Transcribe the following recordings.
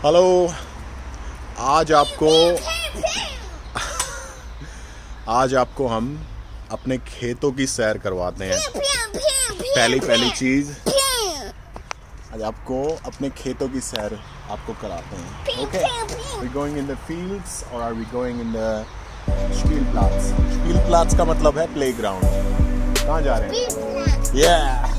Hello. आज आपको आज आपको हम अपने खेतों की सैर करवाते हैं। पहली चीज आज आपको अपने खेतों की सैर आपको कराते हैं। Okay, we going in the fields और are we going in the स्पीलप्लाट्स। स्पीलप्लाट्स का मतलब है प्लेग्राउंड। कहाँ जा रहे हैं? Yeah.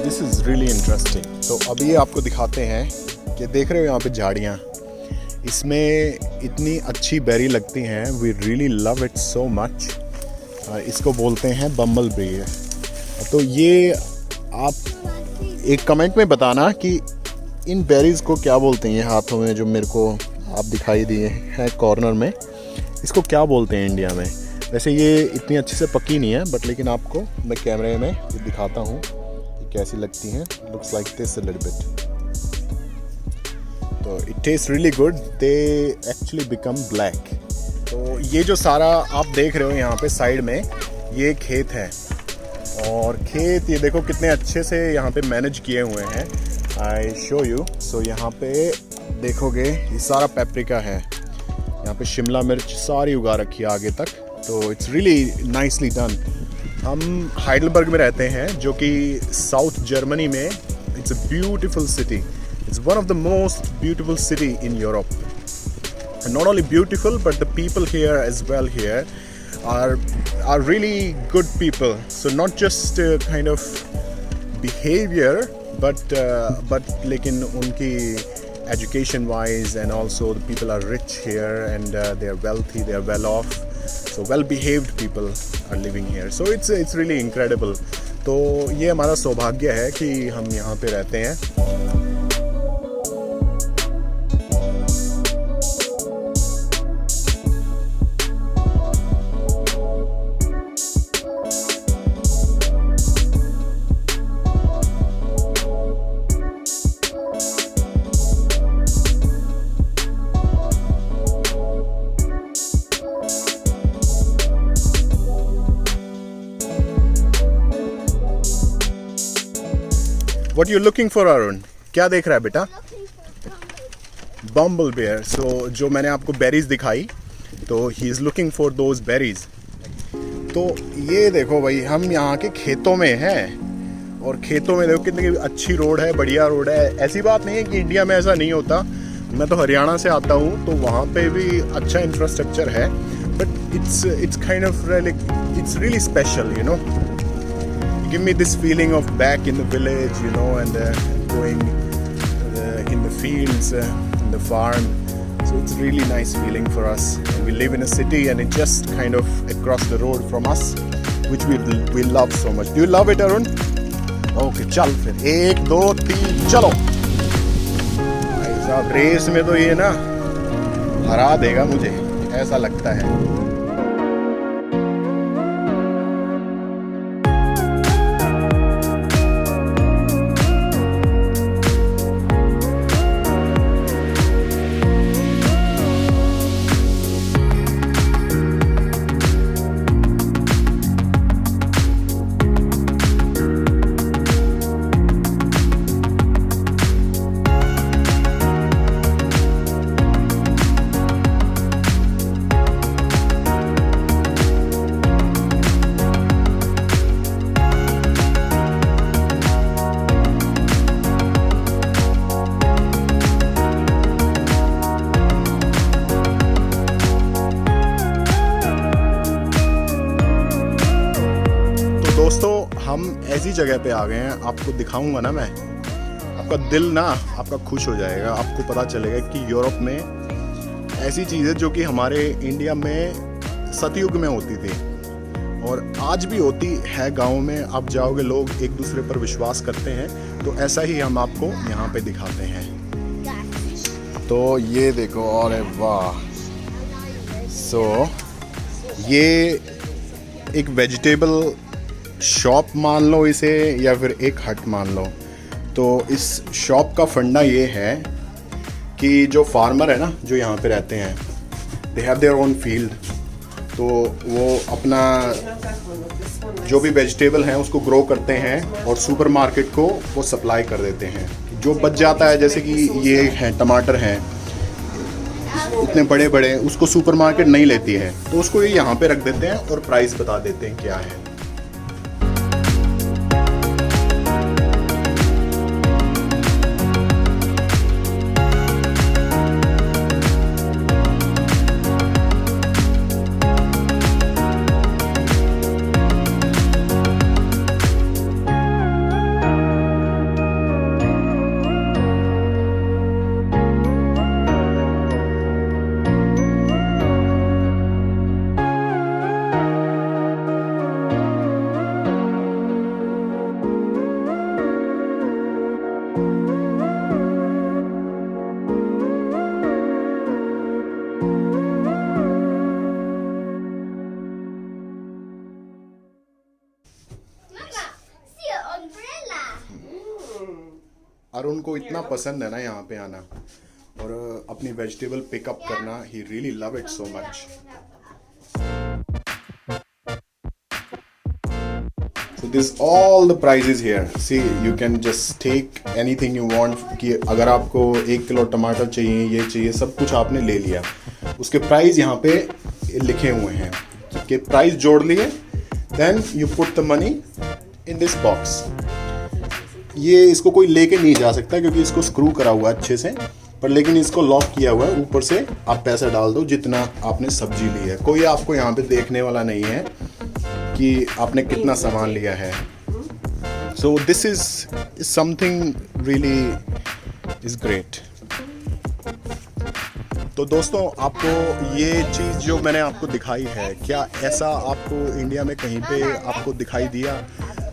This is really interesting. तो अभी आपको दिखाते हैं कि देख रहे हो यहाँ पे झाड़ियाँ, इसमें इतनी अच्छी बेरी लगती हैं। We really love it so much. इसको बोलते हैं बम्बल बी। तो ये आप एक कमेंट में बताना कि इन बेरीज़ को क्या बोलते हैं। ये हाथों में जो मेरे को आप दिखाई दिए हैं कॉर्नर में, इसको क्या बोलते हैं इंडिया में। वैसे ये इतनी अच्छे से पकी नहीं है, बट लेकिन आपको मैं कैमरे में ये दिखाता हूँ कैसी लगती हैं। Looks like this a little bit. तो it taste really good. They actually become black. तो ये जो सारा आप देख रहे हो यहाँ पे साइड में, ये खेत है। और खेत ये देखो कितने अच्छे से यहाँ पे मैनेज किए हुए हैं। I show you. सो यहाँ पे देखोगे ये सारा पेपरिका है, यहाँ पे शिमला मिर्च सारी उगा रखी है आगे तक। तो इट्स रियली नाइसली डन। हम हाइडलबर्ग में रहते हैं, जो कि साउथ जर्मनी में। It's a beautiful city. It's one of the most beautiful city in Europe. Not only beautiful, but the people here as well here are really good people. So not just kind of behavior, but लेकिन उनकी education wise, and also the people are rich here, and they are wealthy, they are well off. So well behaved people are living here. So it's really incredible. तो ये हमारा सौभाग्य है कि हम यहाँ पे रहते हैं। What you looking for, Arun? क्या देख रहा है बेटा? बम्बल बेयर। सो जो मैंने आपको बेरीज दिखाई, तो he is looking for those berries. तो ये देखो भाई, हम यहाँ के खेतों में हैं, और खेतों में देखो कितनी अच्छी रोड है, बढ़िया रोड है। ऐसी बात नहीं है कि इंडिया में ऐसा नहीं होता। मैं तो हरियाणा से आता हूँ, तो वहाँ पे भी अच्छा इंफ्रास्ट्रक्चर है, but it's kind of its really special, you know. Give me this feeling of back in the village, you know, and going in the fields, in the farm. So it's really nice feeling for us. And we live in a city, and it's just kind of across the road from us, which we love so much. Do you love it, Arun? Okay, चल फिर 1 2 3 चलो। भाई साहब, race में तो ये ना हरा देगा मुझे, ऐसा लगता है। दोस्तों हम ऐसी जगह पे आ गए हैं, आपको दिखाऊंगा ना मैं, आपका दिल ना आपका खुश हो जाएगा। आपको पता चलेगा कि यूरोप में ऐसी चीज़ें जो कि हमारे इंडिया में सतयुग में होती थी और आज भी होती है। गाँव में आप जाओगे, लोग एक दूसरे पर विश्वास करते हैं, तो ऐसा ही हम आपको यहाँ पे दिखाते हैं। तो ये देखो, और वाह, सो ये एक वेजिटेबल शॉप मान लो इसे, या फिर एक हट मान लो। तो इस शॉप का फंडा ये है कि जो फार्मर है ना, जो यहाँ पे रहते हैं, they have their own field, तो वो अपना जो भी वेजिटेबल हैं उसको ग्रो करते हैं और सुपरमार्केट को वो सप्लाई कर देते हैं। जो बच जाता है, जैसे कि ये हैं टमाटर हैं इतने बड़े बड़े, उसको सुपरमार्केट नहीं लेती है, तो उसको ये यहाँ पे रख देते हैं और प्राइस बता देते हैं क्या है। अरुण को इतना पसंद है ना यहाँ पे आना और अपनी वेजिटेबल पिकअप करना, he really love it so much. So this all the prices here. See, you can just take anything you want. कि अगर आपको 1 किलो टमाटर चाहिए, ये चाहिए, सब कुछ आपने ले लिया, उसके प्राइस यहाँ पे लिखे हुए हैं कि प्राइस जोड़ लिए, then you put the money in this box. ये इसको कोई लेके नहीं जा सकता क्योंकि इसको स्क्रू करा हुआ है अच्छे से, पर लेकिन इसको लॉक किया हुआ है। ऊपर से आप पैसा डाल दो जितना आपने सब्जी ली है, कोई आपको यहाँ पे देखने वाला नहीं है कि आपने कितना सामान लिया है। So this is something really is great. तो दोस्तों, आपको ये चीज़ जो मैंने आपको दिखाई है, क्या ऐसा आपको इंडिया में कहीं पे आपको दिखाई दिया?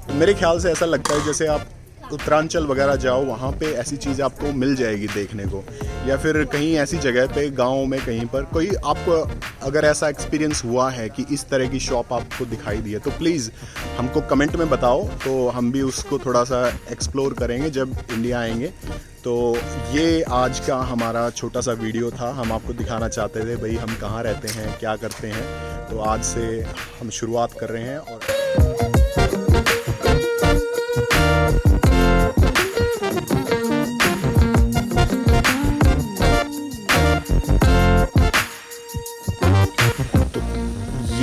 तो मेरे ख्याल से ऐसा लगता है जैसे आप उत्तरांचल वगैरह जाओ, वहाँ पे ऐसी चीज़ आपको मिल जाएगी देखने को, या फिर कहीं ऐसी जगह पे गांव में कहीं पर कोई आपको अगर ऐसा एक्सपीरियंस हुआ है कि इस तरह की शॉप आपको दिखाई दी है, तो प्लीज़ हमको कमेंट में बताओ, तो हम भी उसको थोड़ा सा एक्सप्लोर करेंगे जब इंडिया आएंगे। तो ये आज का हमारा छोटा सा वीडियो था। हम आपको दिखाना चाहते थे भाई हम कहाँ रहते हैं, क्या करते हैं। तो आज से हम शुरुआत कर रहे हैं। और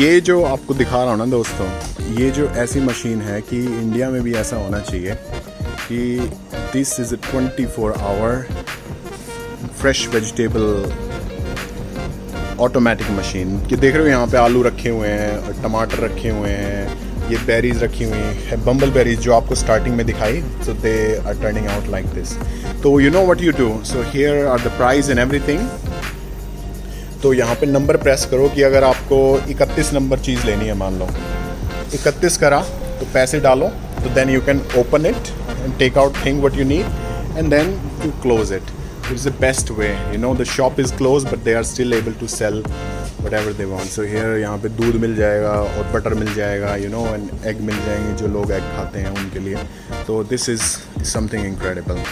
ये जो आपको दिखा रहा हूँ ना दोस्तों, ये जो ऐसी मशीन है कि इंडिया में भी ऐसा होना चाहिए कि this is 24 hour fresh vegetable automatic machine. कि देख रहे हो यहाँ पे आलू रखे हुए हैं, टमाटर रखे हुए हैं, ये बेरीज रखी हुई हैं, बम्बल बेरीज जो आपको स्टार्टिंग में दिखाई। So they are turning out like this. तो you know what you do, so here are the price and everything. तो यहाँ पे नंबर प्रेस करो कि अगर आपको 31 नंबर चीज़ लेनी है, मान लो 31 करा, तो पैसे डालो, तो then you can open it and take out thing what you need and then you close it. It's the best way, you know the shop is close but they are still able to sell whatever they want. So here यहाँ पे दूध मिल जाएगा और butter मिल जाएगा, you know, and egg मिल जाएंगे जो लोग egg खाते हैं उनके लिए। तो this is something incredible.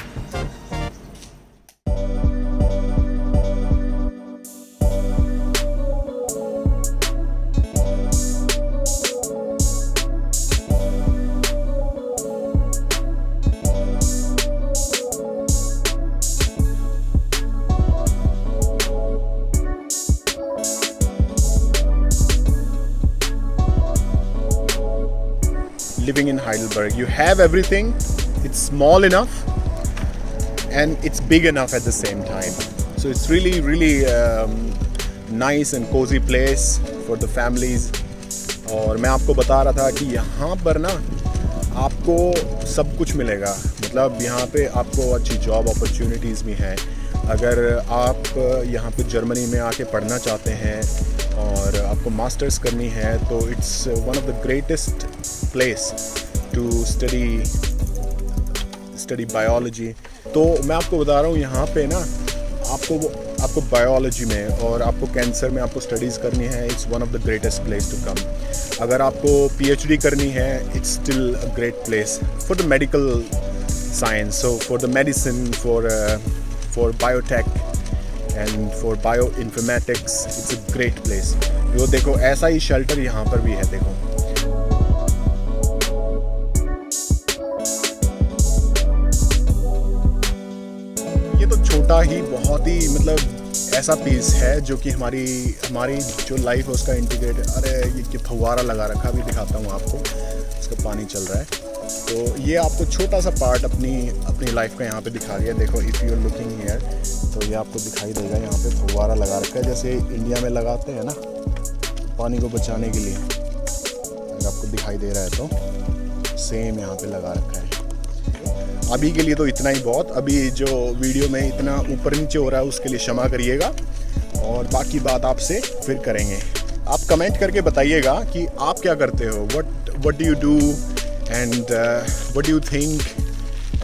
Living in Heidelberg, you have everything. It's small enough and it's big enough at the same time. So it's really nice and cozy place for the families. और मैं आपको बता रहा था कि यहाँ पर ना आपको सब कुछ मिलेगा, मतलब यहाँ पे आपको अच्छी जॉब अपॉर्चुनिटीज़ भी हैं। अगर आप यहाँ पे जर्मनी में आके पढ़ना चाहते हैं और आपको मास्टर्स करनी है तो it's one of the greatest place to study biology. तो मैं आपको बता रहा हूँ यहाँ पे ना आपको बायोलॉजी में और आपको कैंसर में आपको स्टडीज़ करनी है, it's one of the greatest place to come. अगर आपको पीएचडी करनी है, it's still a great place for the medical science, so for the medicine, for biotech and for bio informatics, it's a great place. तो देखो ऐसा ही shelter यहाँ पर भी है। देखो ये तो छोटा ही बहुत ही मतलब ऐसा पीस है जो कि हमारी जो लाइफ है उसका इंटीग्रेट। अरे ये फव्वारा लगा रखा, अभी दिखाता हूँ आपको, इसका पानी चल रहा है। तो ये आपको छोटा सा पार्ट अपनी लाइफ का यहाँ पे दिखा दिया। देखो if you are looking here तो ये आपको दिखाई देगा, यहाँ पे फव्वारा लगा रखा है जैसे इंडिया में लगाते हैं ना पानी को बचाने के लिए। अगर आपको दिखाई दे रहा है तो सेम यहाँ पे लगा रखा है। अभी के लिए तो इतना ही बहुत, अभी जो वीडियो में इतना ऊपर नीचे हो रहा है उसके लिए क्षमा करिएगा, और बाकी बात आपसे फिर करेंगे। आप कमेंट करके बताइएगा कि आप क्या करते हो, what do you do and what do you think,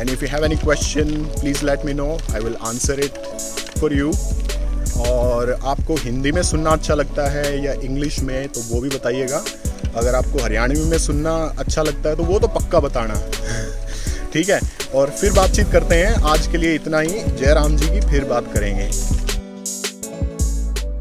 and if you have any question please let me know, I will answer it for you. और आपको हिंदी में सुनना अच्छा लगता है या इंग्लिश में तो वो भी बताइएगा। अगर आपको हरियाणवी में सुनना अच्छा लगता है तो वो तो पक्का बताना ठीक है। और फिर बातचीत करते हैं, आज के लिए इतना ही। जय राम जी की फिर बात करेंगे।